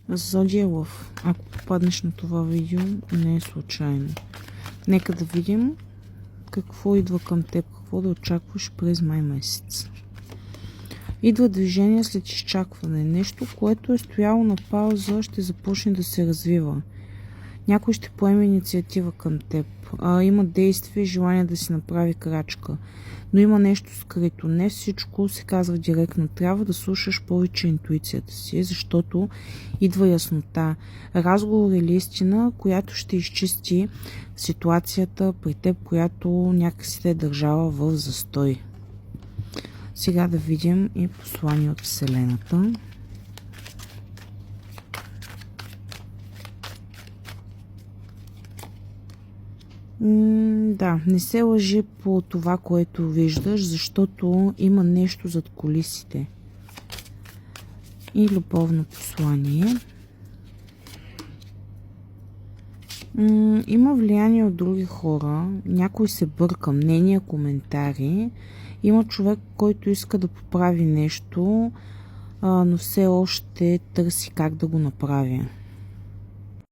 Зодия Лъв. Ако попаднеш на това видео, не е случайно. Нека да видим какво идва към теб, какво да очакваш през май месец. Идва движение след изчакване. Нещо, което е стояло на пауза, ще започне да се развива. Някой ще поеме инициатива към теб. Има действие и желание да си направи крачка. Но има нещо скрито. Не всичко се казва директно. Трябва да слушаш повече интуицията си, защото идва яснота. Разговор или истина, която ще изчисти ситуацията при теб, която някакси те е държала в застой. Сега да видим и послание от Вселената. Да, не се лъжи по това, което виждаш, защото има нещо зад кулисите. И любовно послание. Има влияние от други хора, някой се бърка, мнения, коментари. Има човек, който иска да поправи нещо, но все още търси как да го направи.